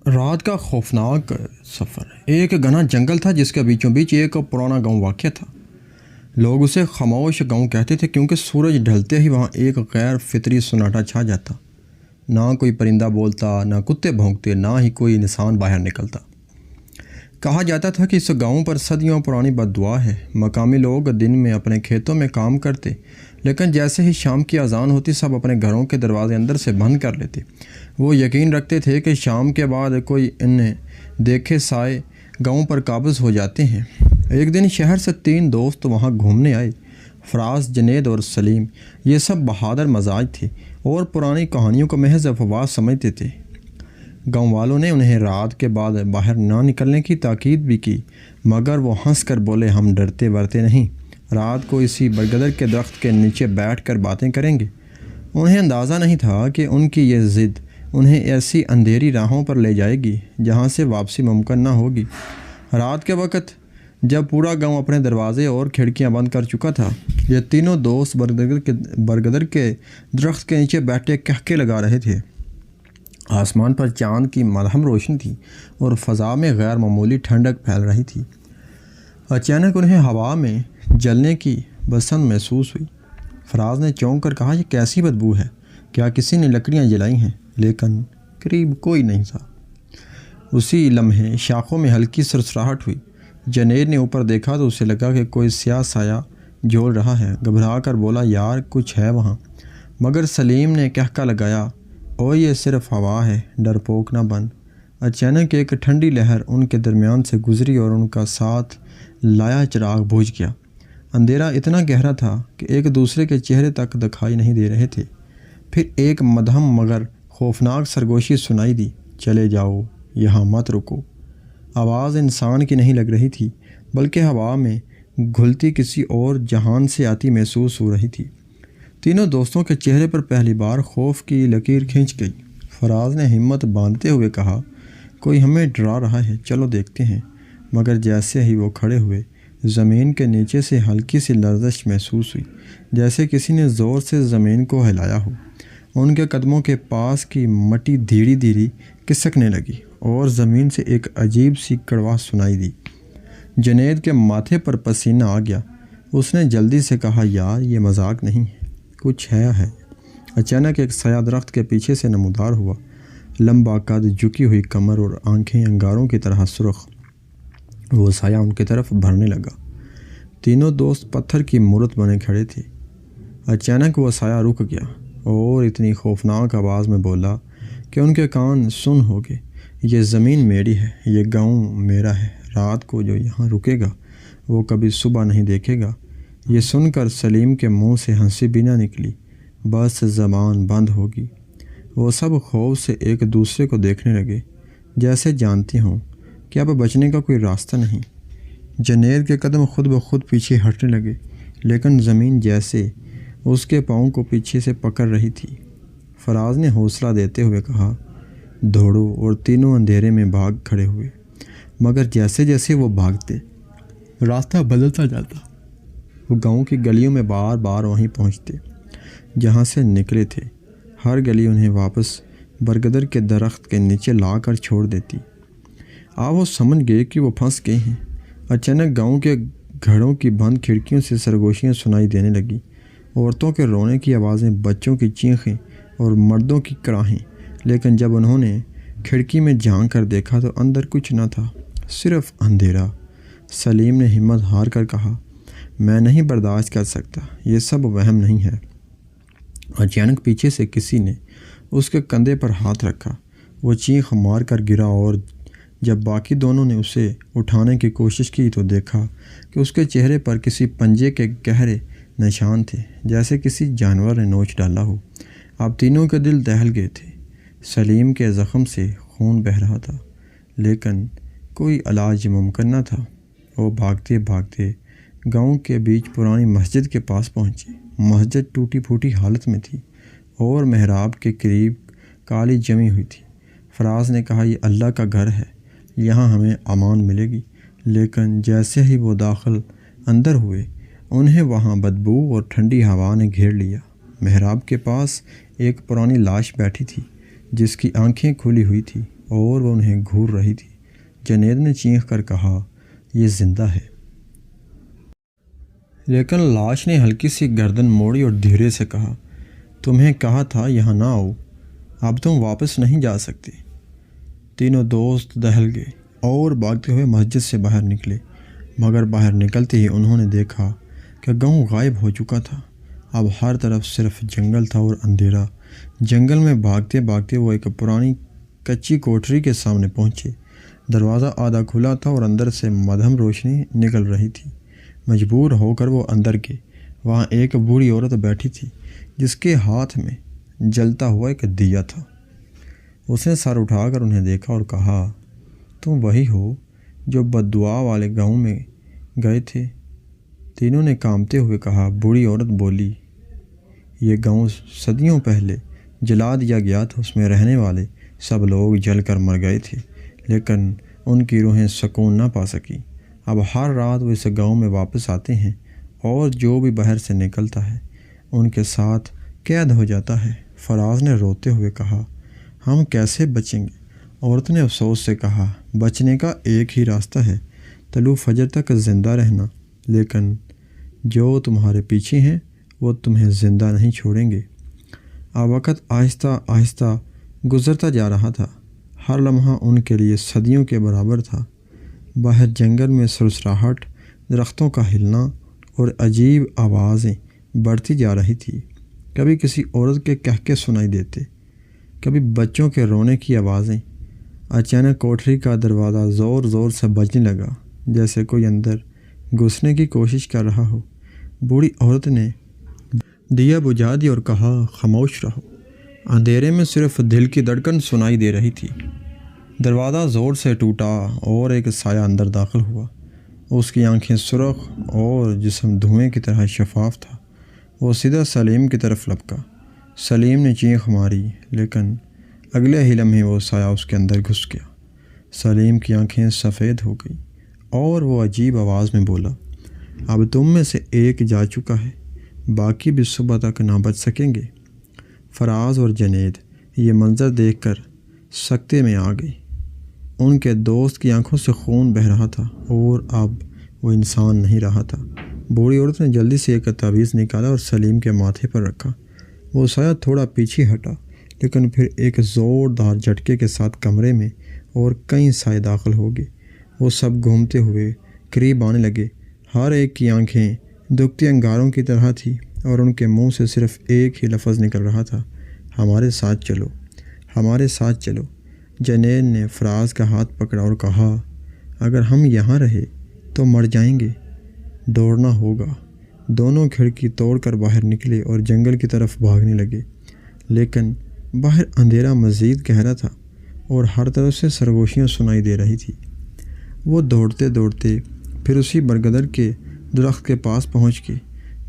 رات کا خوفناک سفر۔ ایک گھنا جنگل تھا جس کے بیچوں بیچ ایک پرانا گاؤں واقع تھا۔ لوگ اسے خاموش گاؤں کہتے تھے کیونکہ سورج ڈھلتے ہی وہاں ایک غیر فطری سناٹا چھا جاتا۔ نہ کوئی پرندہ بولتا، نہ کتے بھونکتے، نہ ہی کوئی انسان باہر نکلتا۔ کہا جاتا تھا کہ اس گاؤں پر صدیوں پرانی بد دعا ہے۔ مقامی لوگ دن میں اپنے کھیتوں میں کام کرتے، لیکن جیسے ہی شام کی اذان ہوتی سب اپنے گھروں کے دروازے اندر سے بند کر لیتے۔ وہ یقین رکھتے تھے کہ شام کے بعد کوئی انہیں دیکھے سائے گاؤں پر قابض ہو جاتے ہیں۔ ایک دن شہر سے 3 دوست وہاں گھومنے آئے۔ فراز، جنید اور سلیم۔ یہ سب بہادر مزاج تھے اور پرانی کہانیوں کو محض افواہ سمجھتے تھے۔ گاؤں والوں نے انہیں رات کے بعد باہر نہ نکلنے کی تاکید بھی کی، مگر وہ ہنس کر بولے، ہم ڈرتے ورتے نہیں، رات کو اسی برگدر کے درخت کے نیچے بیٹھ کر باتیں کریں گے۔ انہیں اندازہ نہیں تھا کہ ان کی یہ ضد انہیں ایسی اندھیری راہوں پر لے جائے گی جہاں سے واپسی ممکن نہ ہوگی۔ رات کے وقت جب پورا گاؤں اپنے دروازے اور کھڑکیاں بند کر چکا تھا، یہ تینوں دوست برگدر کے درخت کے نیچے بیٹھے کہکے لگا رہے تھے۔ آسمان پر چاند کی مدھم روشنی تھی اور فضا میں غیر معمولی ٹھنڈک پھیل رہی تھی۔ اچانک انہیں ہوا میں جلنے کی بسن محسوس ہوئی۔ فراز نے چونک کر کہا، یہ کیسی بدبو ہے؟ کیا کسی نے لکڑیاں جلائی ہیں؟ لیکن قریب کوئی نہیں تھا۔ اسی لمحے شاخوں میں ہلکی سرسراہٹ ہوئی۔ جنید نے اوپر دیکھا تو اسے لگا کہ کوئی سیاہ سایہ جھول رہا ہے۔ گھبرا کر بولا، یار کچھ ہے وہاں۔ مگر سلیم نے کہکا لگایا، او یہ صرف ہوا ہے، ڈرپوک نہ بن۔ اچانک ایک ٹھنڈی لہر ان کے درمیان سے گزری اور ان کا ساتھ لایا چراغ بجھ گیا۔ اندھیرا اتنا گہرا تھا کہ ایک دوسرے کے چہرے تک دکھائی نہیں دے رہے تھے۔ پھر ایک مدھم مگر خوفناک سرگوشی سنائی دی، چلے جاؤ، یہاں مت رکو۔ آواز انسان کی نہیں لگ رہی تھی، بلکہ ہوا میں گھلتی کسی اور جہان سے آتی محسوس ہو رہی تھی۔ تینوں دوستوں کے چہرے پر پہلی بار خوف کی لکیر کھنچ گئی۔ فراز نے ہمت باندھتے ہوئے کہا، کوئی ہمیں ڈرا رہا ہے، چلو دیکھتے ہیں۔ مگر جیسے ہی وہ کھڑے ہوئے، زمین کے نیچے سے ہلکی سی لرزش محسوس ہوئی، جیسے کسی نے زور سے زمین کو ہلایا ہو۔ ان کے قدموں کے پاس کی مٹی دھیرے دھیرے کھسکنے لگی اور زمین سے ایک عجیب سی کڑواہٹ سنائی دی۔ جنید کے ماتھے پر پسینہ آ گیا۔ اس نے جلدی سے کہا، یار یہ مذاق نہیں ہے، کچھ ہے۔ اچانک ایک سایہ درخت کے پیچھے سے نمودار ہوا، لمبا قد، جھکی ہوئی کمر اور آنکھیں انگاروں کی طرح سرخ۔ وہ سایہ ان کی طرف بڑھنے لگا۔ تینوں دوست پتھر کی مورت بنے کھڑے تھے۔ اچانک وہ سایہ رک گیا اور اتنی خوفناک آواز میں بولا کہ ان کے کان سن ہو گئے، یہ زمین میری ہے، یہ گاؤں میرا ہے، رات کو جو یہاں رکے گا وہ کبھی صبح نہیں دیکھے گا۔ یہ سن کر سلیم کے منہ سے ہنسی بھی نہ نکلی، بس زبان بند ہوگی۔ وہ سب خوف سے ایک دوسرے کو دیکھنے لگے، جیسے جانتے ہوں کہ اب بچنے کا کوئی راستہ نہیں۔ جنید کے قدم خود بخود پیچھے ہٹنے لگے، لیکن زمین جیسے اس کے پاؤں کو پیچھے سے پکڑ رہی تھی۔ فراز نے حوصلہ دیتے ہوئے کہا، دوڑو، اور تینوں اندھیرے میں بھاگ کھڑے ہوئے۔ مگر جیسے جیسے وہ بھاگتے، راستہ بدلتا جاتا۔ وہ گاؤں کی گلیوں میں بار بار وہیں پہنچتے جہاں سے نکلے تھے۔ ہر گلی انہیں واپس برگدر کے درخت کے نیچے لا کر چھوڑ دیتی۔ وہ سمجھ گئے کہ وہ پھنس گئے ہیں۔ اچانک گاؤں کے گھروں کی بند کھڑکیوں سے سرگوشیاں سنائی دینے لگیں، عورتوں کے رونے کی آوازیں، بچوں کی چیخیں اور مردوں کی کڑاہیں۔ لیکن جب انہوں نے کھڑکی میں جھانک کر دیکھا تو اندر کچھ نہ تھا، صرف اندھیرا۔ سلیم نے ہمت ہار کر کہا، میں نہیں برداشت کر سکتا، یہ سب وہم نہیں ہے۔ اچانک پیچھے سے کسی نے اس کے کندھے پر ہاتھ رکھا۔ وہ چیخ مار کر گرا اور جب باقی دونوں نے اسے اٹھانے کی کوشش کی تو دیکھا کہ اس کے چہرے پر کسی پنجے کے گہرے نشان تھے، جیسے کسی جانور نے نوچ ڈالا ہو۔ اب تینوں کے دل دہل گئے تھے۔ سلیم کے زخم سے خون بہہ رہا تھا، لیکن کوئی علاج ممکن نہ تھا۔ وہ بھاگتے بھاگتے گاؤں کے بیچ پرانی مسجد کے پاس پہنچے۔ مسجد ٹوٹی پھوٹی حالت میں تھی اور محراب کے قریب کالی جمی ہوئی تھی۔ فراز نے کہا، یہ اللہ کا گھر ہے، یہاں ہمیں امان ملے گی۔ لیکن جیسے ہی وہ داخل اندر ہوئے، انہیں وہاں بدبو اور ٹھنڈی ہوا نے گھیر لیا۔ محراب کے پاس ایک پرانی لاش بیٹھی تھی، جس کی آنکھیں کھلی ہوئی تھی اور وہ انہیں گھور رہی تھی۔ جنید نے چینخ کر کہا، یہ زندہ ہے۔ لیکن لاش نے ہلکی سی گردن موڑی اور دھیرے سے کہا، تمہیں کہا تھا یہاں نہ آؤ، اب تم واپس نہیں جا سکتے۔ تینوں دوست دہل گئے اور بھاگتے ہوئے مسجد سے باہر نکلے، مگر باہر نکلتے ہی انہوں نے دیکھا کہ گاؤں غائب ہو چکا تھا۔ اب ہر طرف صرف جنگل تھا اور اندھیرا۔ جنگل میں بھاگتے بھاگتے وہ ایک پرانی کچی کوٹری کے سامنے پہنچے۔ دروازہ آدھا کھلا تھا اور اندر سے مدھم روشنی نکل رہی تھی۔ مجبور ہو کر وہ اندر گئے۔ وہاں ایک بوڑھی عورت بیٹھی تھی جس کے ہاتھ میں جلتا ہوا ایک دیا تھا۔ اس نے سر اٹھا کر انہیں دیکھا اور کہا، تم وہی ہو جو بد دعا والے گاؤں میں گئے تھے؟ تینوں نے کانپتے ہوئے کہا۔ بوڑھی عورت بولی، یہ گاؤں صدیوں پہلے جلا دیا گیا تھا، اس میں رہنے والے سب لوگ جل کر مر گئے تھے، لیکن ان کی روحیں سکون نہ پا سکیں۔ اب ہر رات وہ اس گاؤں میں واپس آتے ہیں اور جو بھی باہر سے نکلتا ہے ان کے ساتھ قید ہو جاتا ہے۔ فراز نے روتے ہوئے کہا، ہم کیسے بچیں گے؟ عورت نے افسوس سے کہا، بچنے کا ایک ہی راستہ ہے، طلوع فجر تک زندہ رہنا، لیکن جو تمہارے پیچھے ہیں وہ تمہیں زندہ نہیں چھوڑیں گے۔ اب وقت آہستہ آہستہ گزرتا جا رہا تھا، ہر لمحہ ان کے لیے صدیوں کے برابر تھا۔ باہر جنگل میں سرسراہٹ، درختوں کا ہلنا اور عجیب آوازیں بڑھتی جا رہی تھی۔ کبھی کسی عورت کے کہکے سنائی دیتے، کبھی بچوں کے رونے کی آوازیں۔ اچانک کوٹری کا دروازہ زور زور سے بجنے لگا، جیسے کوئی اندر گھسنے کی کوشش کر رہا ہو۔ بوڑھی عورت نے دیا بجھا دی اور کہا، خاموش رہو۔ اندھیرے میں صرف دل کی دھڑکن سنائی دے رہی تھی۔ دروازہ زور سے ٹوٹا اور ایک سایہ اندر داخل ہوا۔ اس کی آنکھیں سرخ اور جسم دھوئیں کی طرح شفاف تھا۔ وہ سیدھا سلیم کی طرف لپکا۔ سلیم نے چینخ ماری، لیکن اگلے ہی لمحے وہ سایہ اس کے اندر گھس گیا۔ سلیم کی آنکھیں سفید ہو گئی اور وہ عجیب آواز میں بولا، اب تم میں سے ایک جا چکا ہے، باقی بھی صبح تک نہ بچ سکیں گے۔ فراز اور جنید یہ منظر دیکھ کر سکتے میں آ گئی۔ ان کے دوست کی آنکھوں سے خون بہہ رہا تھا اور اب وہ انسان نہیں رہا تھا۔ بوڑھی عورت نے جلدی سے ایک تعویذ نکالا اور سلیم کے ماتھے پر رکھا۔ وہ سایہ تھوڑا پیچھے ہٹا، لیکن پھر ایک زوردار جھٹکے کے ساتھ کمرے میں اور کئی سائے داخل ہو گئے۔ وہ سب گھومتے ہوئے قریب آنے لگے۔ ہر ایک کی آنکھیں دکھتی انگاروں کی طرح تھی اور ان کے منہ سے صرف ایک ہی لفظ نکل رہا تھا، ہمارے ساتھ چلو، ہمارے ساتھ چلو۔ جنید نے فراز کا ہاتھ پکڑا اور کہا، اگر ہم یہاں رہے تو مر جائیں گے، دوڑنا ہوگا۔ دونوں کھڑکی توڑ کر باہر نکلے اور جنگل کی طرف بھاگنے لگے، لیکن باہر اندھیرا مزید گہرا تھا اور ہر طرف سے سرگوشیاں سنائی دے رہی تھی۔ وہ دوڑتے دوڑتے پھر اسی برگدر کے درخت کے پاس پہنچ گئے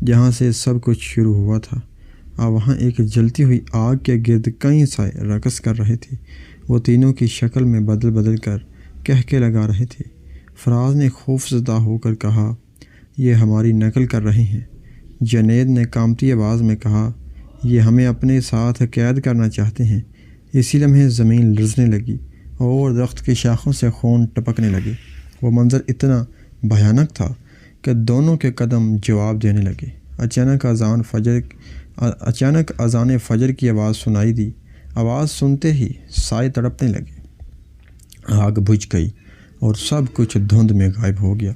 جہاں سے سب کچھ شروع ہوا تھا۔ اب وہاں ایک جلتی ہوئی آگ کے گرد کئی سائے رقص کر رہے تھے۔ وہ تینوں کی شکل میں بدل بدل کر کہکے لگا رہے تھے۔ فراز نے خوفزدہ ہو کر کہا، یہ ہماری نقل کر رہے ہیں۔ جنید نے کانپتی آواز میں کہا، یہ ہمیں اپنے ساتھ قید کرنا چاہتے ہیں۔ اسی لمحے زمین لرزنے لگی اور درخت کی شاخوں سے خون ٹپکنے لگے۔ وہ منظر اتنا بھیانک تھا کہ دونوں کے قدم جواب دینے لگے۔ اچانک اذان فجر کی آواز سنائی دی۔ آواز سنتے ہی سائے تڑپنے لگے، آگ بجھ گئی اور سب کچھ دھند میں غائب ہو گیا۔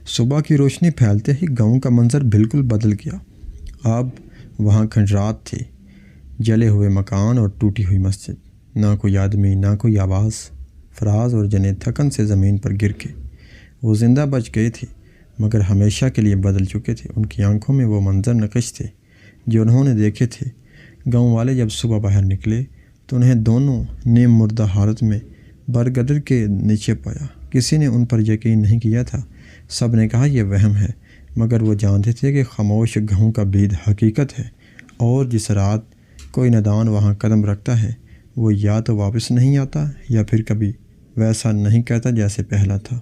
صبح کی روشنی پھیلتے ہی گاؤں کا منظر بالکل بدل گیا۔ اب وہاں کھنڈرات تھے، جلے ہوئے مکان اور ٹوٹی ہوئی مسجد۔ نہ کوئی آدمی، نہ کوئی آواز۔ فراز اور جنید تھکن سے زمین پر گر گئے۔ وہ زندہ بچ گئے تھے مگر ہمیشہ کے لیے بدل چکے تھے۔ ان کی آنکھوں میں وہ منظر نقش تھے جو انہوں نے دیکھے تھے۔ گاؤں والے جب صبح باہر نکلے تو انہیں دونوں نیم مردہ حالت میں برگدر کے نیچے پایا۔ کسی نے ان پر یقین نہیں کیا تھا، سب نے کہا یہ وہم ہے، مگر وہ جانتے تھے کہ خاموش گاؤں کا بید حقیقت ہے، اور جس رات کوئی نادان وہاں قدم رکھتا ہے وہ یا تو واپس نہیں آتا یا پھر کبھی ویسا نہیں کرتا جیسے پہلا تھا۔